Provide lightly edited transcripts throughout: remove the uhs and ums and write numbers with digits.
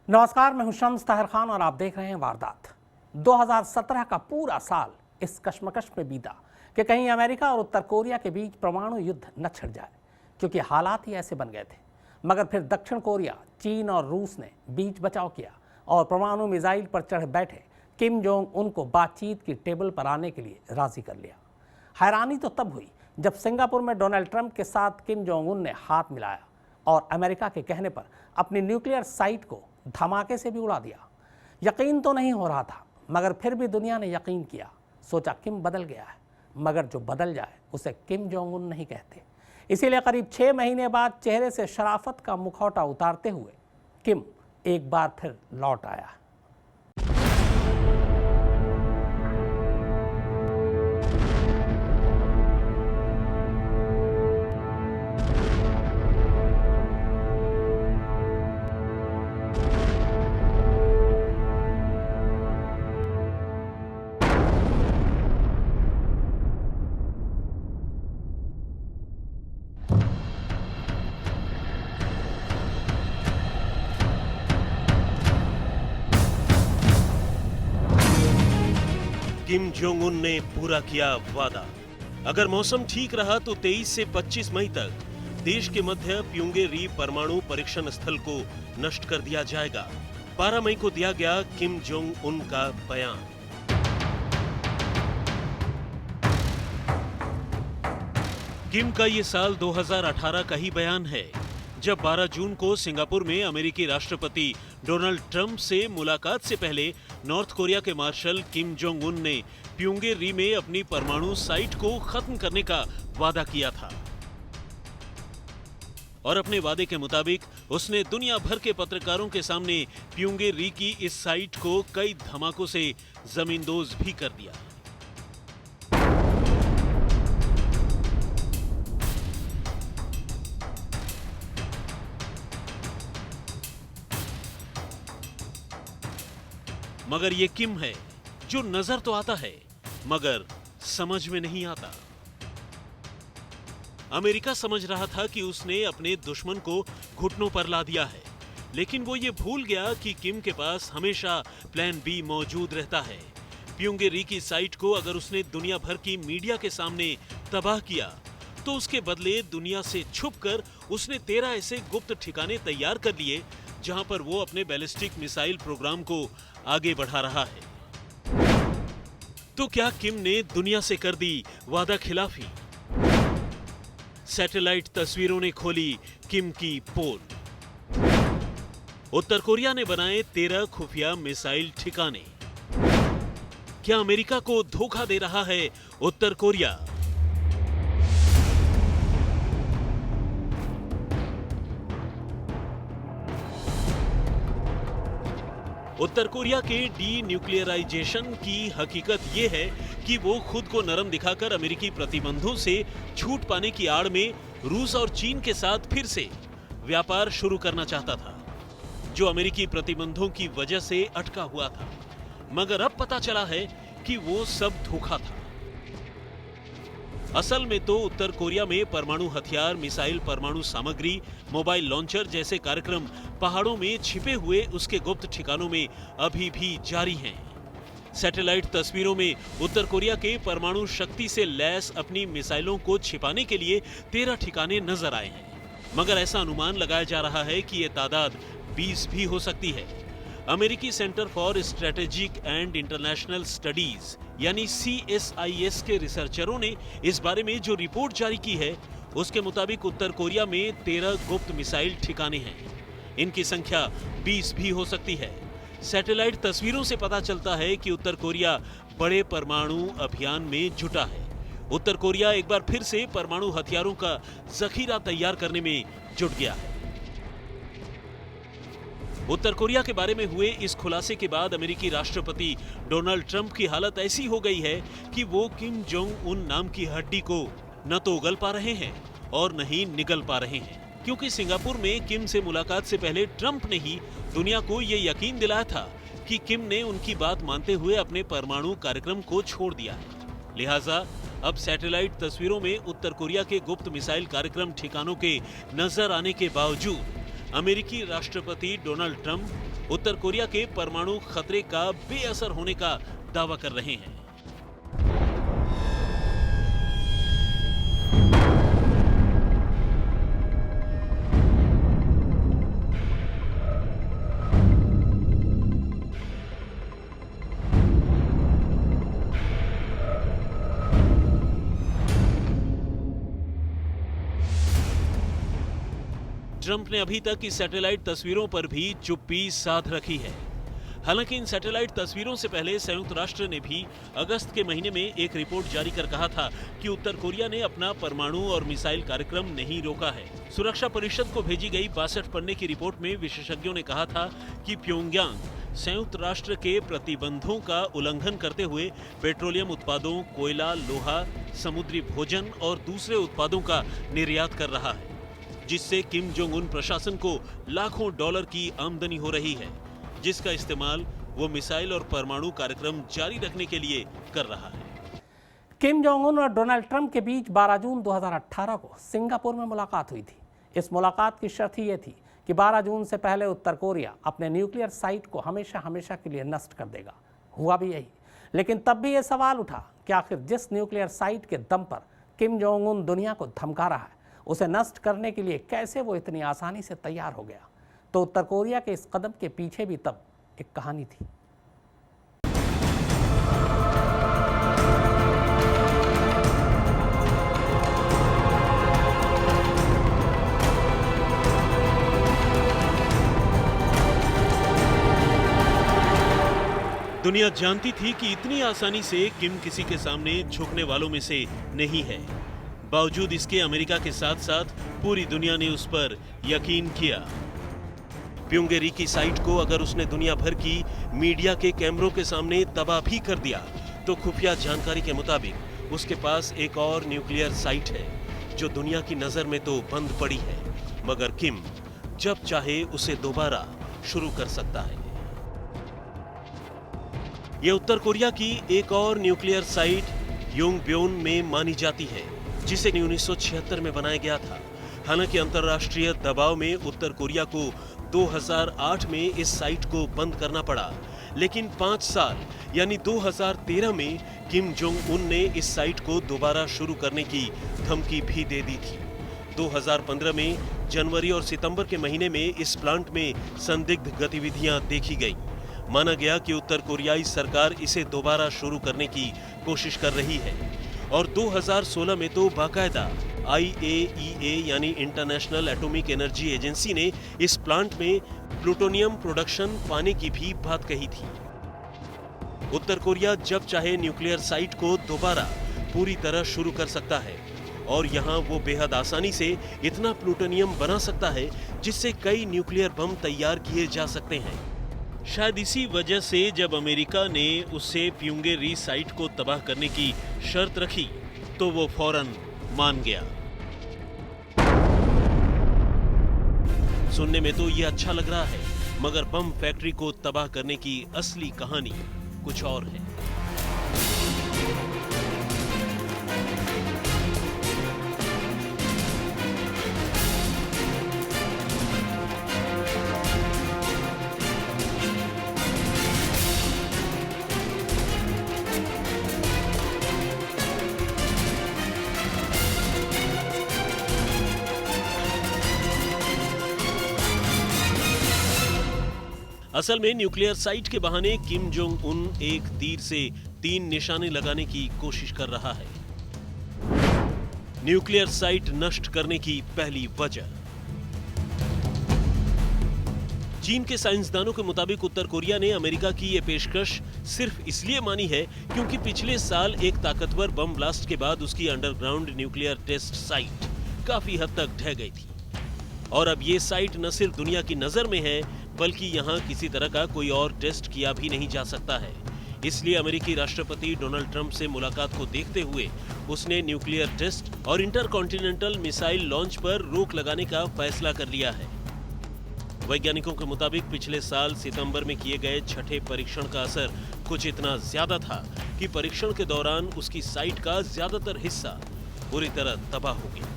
नमस्कार, मैं हूं शम्स ताहिर खान और आप देख रहे हैं वारदात। 2017 का पूरा साल इस कश्मकश में बीता कि कहीं अमेरिका और उत्तर कोरिया के बीच परमाणु युद्ध न छिड़ जाए, क्योंकि हालात ही ऐसे बन गए थे। मगर फिर दक्षिण कोरिया, चीन और रूस ने बीच बचाव किया और परमाणु मिसाइल पर चढ़ बैठे किम जोंग उन को बातचीत की टेबल पर आने के लिए राजी कर लिया। हैरानी तो तब हुई जब सिंगापुर में डोनाल्ड ट्रंप के साथ किम जोंग उन ने हाथ मिलाया और अमेरिका के कहने पर अपनी न्यूक्लियर साइट को धमाके से भी उड़ा दिया। यकीन तो नहीं हो रहा था, मगर फिर भी दुनिया ने यकीन किया। सोचा किम बदल गया है, मगर जो बदल जाए उसे किम जोंग उन नहीं कहते। इसीलिए करीब 6 महीने बाद चेहरे से शराफत का मुखौटा उतारते हुए किम एक बार फिर लौट आया। किम जोंग उन ने पूरा किया वादा। अगर मौसम ठीक रहा तो 23 से 25 मई तक देश के मध्य प्योंगेरी परमाणु परीक्षण स्थल को नष्ट कर दिया जाएगा। 12 मई को दिया गया किम जोंग उन का बयान। किम का ये साल 2018 का ही बयान है, जब 12 जून को सिंगापुर में अमेरिकी राष्ट्रपति डोनाल्ड ट्रंप से मुलाकात से पहले नॉर्थ कोरिया के मार्शल किम जोंग उन ने प्योंगेरी में अपनी परमाणु साइट को खत्म करने का वादा किया था। और अपने वादे के मुताबिक उसने दुनिया भर के पत्रकारों के सामने प्योंगेरी की इस साइट को कई धमाकों से जमींदोज भी कर दिया। मगर ये किम है जो नजर तो आता है मगर समझ में नहीं आता। अमेरिका समझ रहा था कि उसने अपने दुश्मन को घुटनों पर ला दिया है, लेकिन वो ये भूल गया कि किम के पास हमेशा प्लान बी मौजूद रहता है। प्योंगेरी की साइट को अगर उसने दुनिया भर की मीडिया के सामने तबाह किया तो उसके बदले दुनिया से छुपकर उसने 13 ऐसे गुप्त ठिकाने तैयार कर लिए जहां पर वो अपने बैलिस्टिक मिसाइल प्रोग्राम को आगे बढ़ा रहा है। तो क्या किम ने दुनिया से कर दी वादा खिलाफी? सैटेलाइट तस्वीरों ने खोली किम की पोल। उत्तर कोरिया ने बनाए 13 खुफिया मिसाइल ठिकाने। क्या अमेरिका को धोखा दे रहा है उत्तर कोरिया? उत्तर कोरिया के डी न्यूक्लियराइजेशन की हकीकत यह है कि वो खुद को नरम दिखाकर अमेरिकी प्रतिबंधों से छूट पाने की आड़ में रूस और चीन के साथ फिर से व्यापार शुरू करना चाहता था, जो अमेरिकी प्रतिबंधों की वजह से अटका हुआ था। मगर अब पता चला है कि वो सब धोखा था। असल में तो उत्तर कोरिया में परमाणु हथियार, मिसाइल, परमाणु सामग्री, मोबाइल लॉन्चर जैसे कार्यक्रम पहाड़ों में छिपे हुए उसके गुप्त ठिकानों में अभी भी जारी हैं। सैटेलाइट तस्वीरों में उत्तर कोरिया के परमाणु शक्ति से लैस अपनी मिसाइलों को छिपाने के लिए 13 ठिकाने नजर आए हैं। मगर ऐसा अनुमान लगाया जा रहा है कि यह तादाद 20 भी हो सकती है। अमेरिकी centre for strategic and international studies यानी CSIS के रिसर्चरों ने इस बारे में जो रिपोर्ट जारी की है, उसके मुताबिक उत्तर कोरिया में 13 गुप्त मिसाइल ठिकाने हैं। इनकी संख्या 20 भी हो सकती है। सैटेलाइट तस्वीरों से पता चलता है कि उत्तर कोरिया बड़े परमाणु अभियान में जुटा है। उत्तर कोरिया एक बार फिर से परमाणु हथियारों का जखीरा तैयार करने में जुट गया है। उत्तर कोरिया के बारे में हुए इस खुलासे के बाद अमेरिकी राष्ट्रपति डोनाल्ड ट्रंप की हालत ऐसी हो गई है कि वो किम जोंग उन नाम की हड्डी को न तो उगल पा रहे हैं और न ही निगल पा रहे हैं, क्योंकि सिंगापुर में किम से मुलाकात से पहले ट्रंप ने ही दुनिया को ये यकीन दिलाया था कि किम ने उनकी बात मानते हुए अपने परमाणु कार्यक्रम को छोड़ दिया है। लिहाजा अब सैटेलाइट तस्वीरों में उत्तर कोरिया के गुप्त मिसाइल कार्यक्रम ठिकानों के नजर आने के बावजूद अमेरिकी राष्ट्रपति डोनाल्ड ट्रंप उत्तर कोरिया के परमाणु खतरे का बेअसर होने का दावा कर रहे हैं। ट्रंप ने अभी तक इस सैटेलाइट तस्वीरों पर भी चुप्पी साध रखी है। हालांकि इन सैटेलाइट तस्वीरों से पहले संयुक्त राष्ट्र ने भी अगस्त के महीने में एक रिपोर्ट जारी कर कहा था कि उत्तर कोरिया ने अपना परमाणु और मिसाइल कार्यक्रम नहीं रोका है। सुरक्षा परिषद को भेजी गई 62 पन्ने की रिपोर्ट में विशेषज्ञों ने कहा था कि प्योंगयांग संयुक्त राष्ट्र के प्रतिबंधों का उल्लंघन करते हुए पेट्रोलियम उत्पादों, कोयला, लोहा, समुद्री भोजन और दूसरे उत्पादों का निर्यात कर रहा है, जिससे किम जोंग उन प्रशासन को लाखों डॉलर की आमदनी हो रही है, जिसका इस्तेमाल वो मिसाइल और परमाणु कार्यक्रम जारी रखने के लिए कर रहा है। किम जोंग उन और डोनाल्ड ट्रंप के बीच 12 जून 2018 को सिंगापुर में मुलाकात हुई थी। इस मुलाकात की शर्त ये थी कि 12 जून से पहले उत्तर कोरिया अपने न्यूक्लियर साइट को हमेशा हमेशा के लिए नष्ट कर देगा। हुआ भी यही, लेकिन तब भी ये सवाल उठा कि आखिर जिस न्यूक्लियर साइट के दम पर किम जोंग उन दुनिया को धमका रहा है, उसे नष्ट करने के लिए कैसे वो इतनी आसानी से तैयार हो गया। तो उत्तर कोरिया के इस कदम के पीछे भी तब एक कहानी थी। दुनिया जानती थी कि इतनी आसानी से किम किसी के सामने झुकने वालों में से नहीं है। बावजूद इसके अमेरिका के साथ साथ पूरी दुनिया ने उस पर यकीन किया। प्योंगेरी की साइट को अगर उसने दुनिया भर की मीडिया के कैमरों के सामने तबाह भी कर दिया, तो खुफिया जानकारी के मुताबिक उसके पास एक और न्यूक्लियर साइट है जो दुनिया की नजर में तो बंद पड़ी है, मगर किम जब चाहे उसे दोबारा शुरू कर सकता है। यह उत्तर कोरिया की एक और न्यूक्लियर साइट योंगब्योन में मानी जाती है, जिसे 1976 में बनाया गया था। हालांकि अंतर्राष्ट्रीय दबाव में उत्तर कोरिया को 2008 में इस साइट को बंद करना पड़ा, लेकिन 5 साल यानी 2013 में किम जोंग उन ने इस साइट को दोबारा शुरू करने की धमकी भी दे दी थी। 2015 में जनवरी और सितंबर के महीने में इस प्लांट में संदिग्ध गतिविधियां देखी गईं। माना गया कि उत्तर कोरियाई सरकार इसे दोबारा शुरू करने की कोशिश कर रही है और 2016 में तो बाकायदा IAEA यानी इंटरनेशनल एटॉमिक एनर्जी एजेंसी ने इस प्लांट में प्लूटोनियम प्रोडक्शन पाने की भी बात कही थी। उत्तर कोरिया जब चाहे न्यूक्लियर साइट को दोबारा पूरी तरह शुरू कर सकता है और यहाँ वो बेहद आसानी से इतना प्लूटोनियम बना सकता है जिससे कई न्यूक्लियर बम तैयार किए जा सकते हैं। शायद इसी वजह से जब अमेरिका ने उससे प्योंगेरी साइट को तबाह करने की शर्त रखी तो वो फौरन मान गया। सुनने में तो ये अच्छा लग रहा है, मगर बम फैक्ट्री को तबाह करने की असली कहानी कुछ और है। असल में न्यूक्लियर साइट के बहाने किम जोंग उन एक तीर से 3 निशाने लगाने की कोशिश कर रहा है। न्यूक्लियर साइट नष्ट करने की पहली वजह। चीन के साइंसदानों के मुताबिक उत्तर कोरिया ने अमेरिका की यह पेशकश सिर्फ इसलिए मानी है क्योंकि पिछले साल एक ताकतवर बम ब्लास्ट के बाद उसकी अंडरग्राउंड न्यूक्लियर टेस्ट साइट काफी हद तक ढह गई थी और अब ये साइट न सिर्फ दुनिया की नजर में है बल्कि यहाँ किसी तरह का कोई और टेस्ट किया भी नहीं जा सकता है। इसलिए अमेरिकी राष्ट्रपति डोनाल्ड ट्रंप से मुलाकात को देखते हुए उसने न्यूक्लियर टेस्ट और इंटरकॉन्टिनेंटल मिसाइल लॉन्च पर रोक लगाने का फैसला कर लिया है। वैज्ञानिकों के मुताबिक पिछले साल सितंबर में किए गए छठे परीक्षण का असर कुछ इतना ज्यादा था कि परीक्षण के दौरान उसकी साइट का ज्यादातर हिस्सा पूरी तरह तबाह हो गया।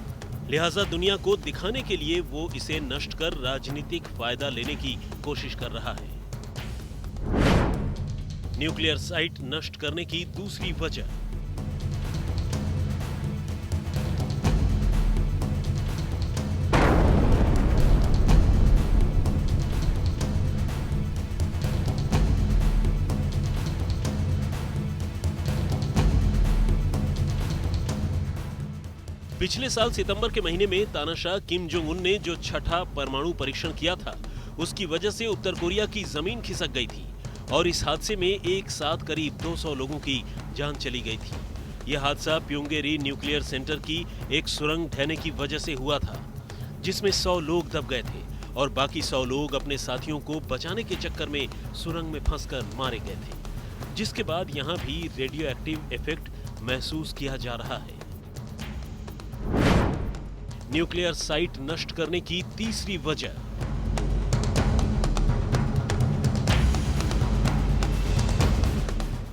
लिहाजा दुनिया को दिखाने के लिए वो इसे नष्ट कर राजनीतिक फायदा लेने की कोशिश कर रहा है। न्यूक्लियर साइट नष्ट करने की दूसरी वजह। पिछले साल सितंबर के महीने में तानाशाह किम जोंग उन ने जो छठा परमाणु परीक्षण किया था, उसकी वजह से उत्तर कोरिया की जमीन खिसक गई थी और इस हादसे में एक साथ करीब 200 लोगों की जान चली गई थी। यह हादसा प्योंगेरी न्यूक्लियर सेंटर की एक सुरंग ढहने की वजह से हुआ था, जिसमें 100 लोग दब गए थे और बाकी 100 लोग अपने साथियों को बचाने के चक्कर में सुरंग में फंसकर मारे गए थे, जिसके बाद यहां भी रेडियो एक्टिव इफेक्ट महसूस किया जा रहा है। न्यूक्लियर साइट नष्ट करने की तीसरी वजह।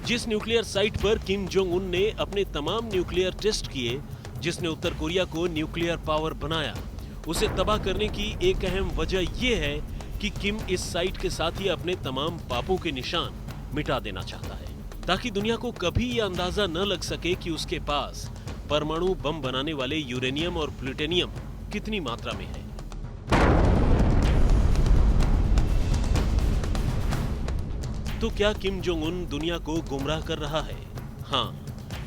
जिस न्यूक्लियर साइट पर किम जोंग उन ने अपने तमाम न्यूक्लियर टेस्ट किए, जिसने उत्तर कोरिया को न्यूक्लियर पावर बनाया, उसे तबाह करने की एक अहम वजह यह है कि किम इस साइट के साथ ही अपने तमाम पापों के निशान मिटा देना चाहता है, ताकि दुनिया को कभी यह अंदाजा न लग सके कि उसके पास परमाणु बम बनाने वाले यूरेनियम और प्लूटोनियम कितनी मात्रा में है। तो क्या किम जोंग उन दुनिया को गुमराह कर रहा है? हाँ,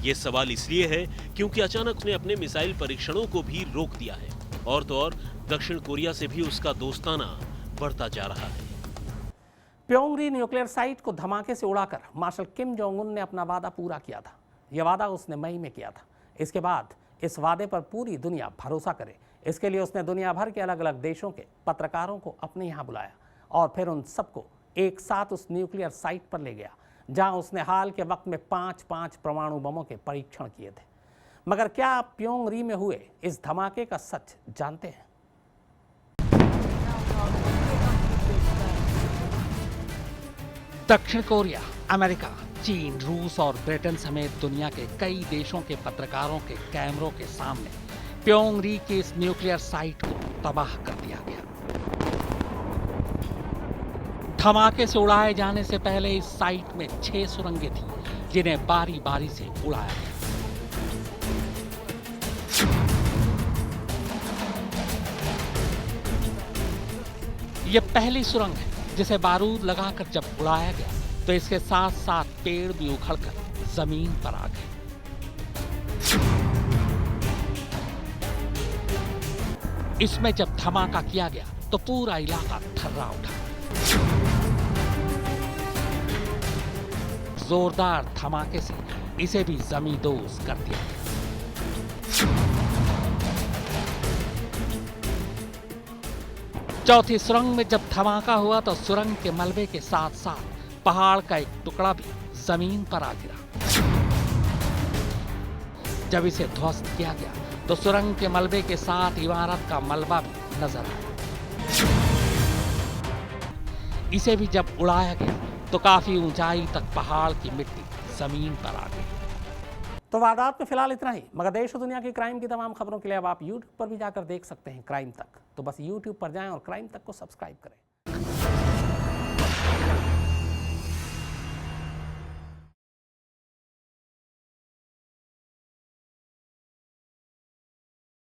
यह सवाल इसलिए है क्योंकि अचानक उसने अपने मिसाइल परीक्षणों को भी रोक दिया है और तो और दक्षिण कोरिया से भी उसका दोस्ताना बढ़ता जा रहा है। प्योंगरी न्यूक्लियर साइट को धमाके से उड़ाकर मार्शल किम जोंग उन ने अपना वादा पूरा किया था। यह वादा उसने मई में किया था। इसके बाद इस वादे पर पूरी दुनिया भरोसा करे, इसके लिए उसने दुनिया भर के अलग अलग देशों के पत्रकारों को अपने यहाँ बुलाया और फिर उन सबको एक साथ उस न्यूक्लियर साइट पर ले गया, जहां उसने हाल के वक्त में 5 परमाणु बमों के परीक्षण किए थे। मगर क्या आप प्योंगरी में हुए इस धमाके का सच जानते हैं? दक्षिण कोरिया, अमेरिका, चीन, रूस और ब्रिटेन समेत दुनिया के कई देशों के पत्रकारों के कैमरों के सामने प्योंगरी की इस न्यूक्लियर साइट को तबाह कर दिया गया। धमाके से उड़ाए जाने से पहले इस साइट में 6 सुरंगें थीं, जिन्हें बारी बारी से उड़ाया गया। यह पहली सुरंग है जिसे बारूद लगाकर जब उड़ाया गया तो इसके साथ साथ पेड़ भी उखड़कर जमीन पर आ गए। इसमें जब धमाका किया गया तो पूरा इलाका थर्रा उठा। जोरदार धमाके से इसे भी जमींदोज कर दिया गया। चौथी सुरंग में जब धमाका हुआ तो सुरंग के मलबे के साथ साथ पहाड़ का एक टुकड़ा भी जमीन पर आ गिरा। जब इसे ध्वस्त किया गया तो सुरंग के मलबे के साथ इमारत का मलबा भी नजर आया। इसे भी जब उड़ाया गया तो काफी ऊंचाई तक पहाड़ की मिट्टी जमीन पर आ गई। तो वारदात में फिलहाल इतना ही, मगर देश और दुनिया की क्राइम की तमाम खबरों के लिए अब आप YouTube पर भी जाकर देख सकते हैं क्राइम तक। तो बस YouTube पर जाएं और क्राइम तक को सब्सक्राइब करें।